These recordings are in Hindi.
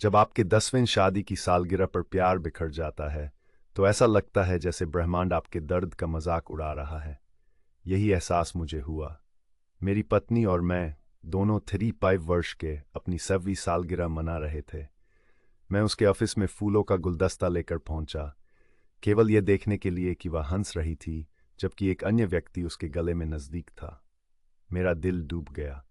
जब आपके 10वीं शादी की सालगिरह पर प्यार बिखर जाता है तो ऐसा लगता है जैसे ब्रह्मांड आपके दर्द का मजाक उड़ा रहा है। यही एहसास मुझे हुआ। मेरी पत्नी और मैं दोनों 35 वर्ष के अपनी 7वीं सालगिरह मना रहे थे। मैं उसके ऑफिस में फूलों का गुलदस्ता लेकर पहुंचा, केवल यह देखने के लिए कि वह हंस रही थी जबकि एक अन्य व्यक्ति उसके गले में नजदीक था। मेरा दिल डूब गया।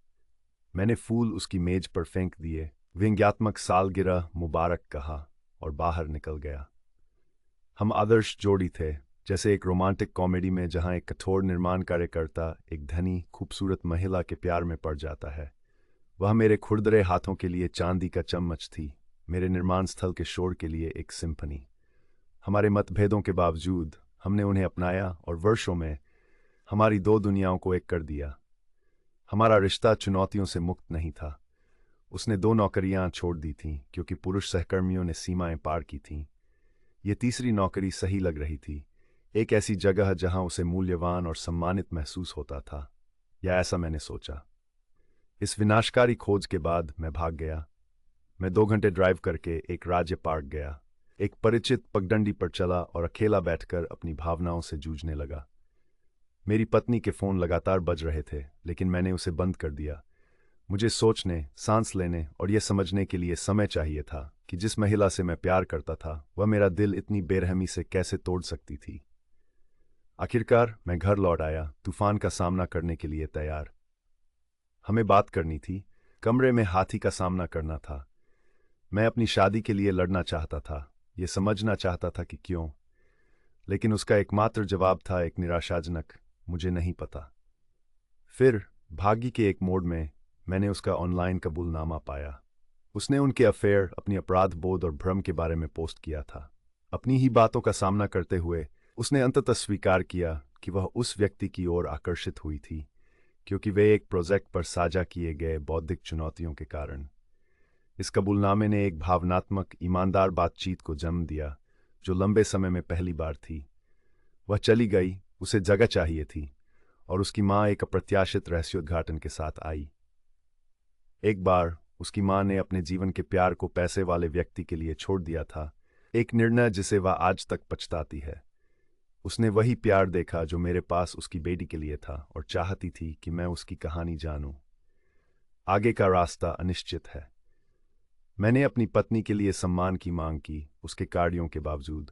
मैंने फूल उसकी मेज पर फेंक दिए, व्यंग्यात्मक सालगिरह मुबारक कहा और बाहर निकल गया। हम आदर्श जोड़ी थे, जैसे एक रोमांटिक कॉमेडी में जहां एक कठोर निर्माण कार्यकर्ता एक धनी खूबसूरत महिला के प्यार में पड़ जाता है। वह मेरे खुरदरे हाथों के लिए चांदी का चम्मच थी, मेरे निर्माण स्थल के शोर के लिए एक सिम्फनी। हमारे मतभेदों के बावजूद हमने उन्हें अपनाया और वर्षों में हमारी दो दुनियाओं को एक कर दिया। हमारा रिश्ता चुनौतियों से मुक्त नहीं था। उसने 2 नौकरियां छोड़ दी थीं क्योंकि पुरुष सहकर्मियों ने सीमाएं पार की थीं। ये तीसरी नौकरी सही लग रही थी, एक ऐसी जगह जहां उसे मूल्यवान और सम्मानित महसूस होता था, या ऐसा मैंने सोचा। इस विनाशकारी खोज के बाद मैं भाग गया। मैं 2 घंटे ड्राइव करके एक राज्य पार्क गया, एक परिचित पगडंडी पर चला और अकेला बैठकर अपनी भावनाओं से जूझने लगा। मेरी पत्नी के फोन लगातार बज रहे थे, लेकिन मैंने उसे बंद कर दिया। मुझे सोचने, सांस लेने और यह समझने के लिए समय चाहिए था कि जिस महिला से मैं प्यार करता था वह मेरा दिल इतनी बेरहमी से कैसे तोड़ सकती थी। आखिरकार मैं घर लौट आया, तूफान का सामना करने के लिए तैयार। हमें बात करनी थी, कमरे में हाथी का सामना करना था। मैं अपनी शादी के लिए लड़ना चाहता था, ये समझना चाहता था कि क्यों, लेकिन उसका एकमात्र जवाब था एक निराशाजनक मुझे नहीं पता। फिर भाग्य के एक मोड़ में मैंने उसका ऑनलाइन कबूलनामा पाया। उसने उनके अफेयर, अपनी अपराध बोध और भ्रम के बारे में पोस्ट किया था। अपनी ही बातों का सामना करते हुए उसने अंततः स्वीकार किया कि वह उस व्यक्ति की ओर आकर्षित हुई थी क्योंकि वे एक प्रोजेक्ट पर साझा किए गए बौद्धिक चुनौतियों के कारण। इस कबूलनामे ने एक भावनात्मक, ईमानदार बातचीत को जन्म दिया जो लंबे समय में पहली बार थी। वह चली गई, उसे जगह चाहिए थी, और उसकी माँ एक अप्रत्याशित रहस्योद्घाटन के साथ आई। एक बार उसकी माँ ने अपने जीवन के प्यार को पैसे वाले व्यक्ति के लिए छोड़ दिया था, एक निर्णय जिसे वह आज तक पछताती है। उसने वही प्यार देखा जो मेरे पास उसकी बेटी के लिए था और चाहती थी कि मैं उसकी कहानी जानूं। आगे का रास्ता अनिश्चित है। मैंने अपनी पत्नी के लिए सम्मान की मांग की, उसके कार्यों के बावजूद।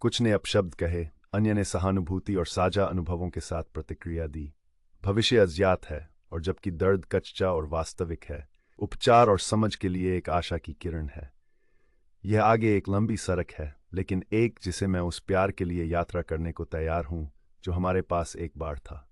कुछ ने अपशब्द कहे, अन्य ने सहानुभूति और साझा अनुभवों के साथ प्रतिक्रिया दी। भविष्य अज्ञात है, और जबकि दर्द कच्चा और वास्तविक है, उपचार और समझ के लिए एक आशा की किरण है। यह आगे एक लंबी सड़क है, लेकिन एक जिसे मैं उस प्यार के लिए यात्रा करने को तैयार हूं जो हमारे पास एक बार था।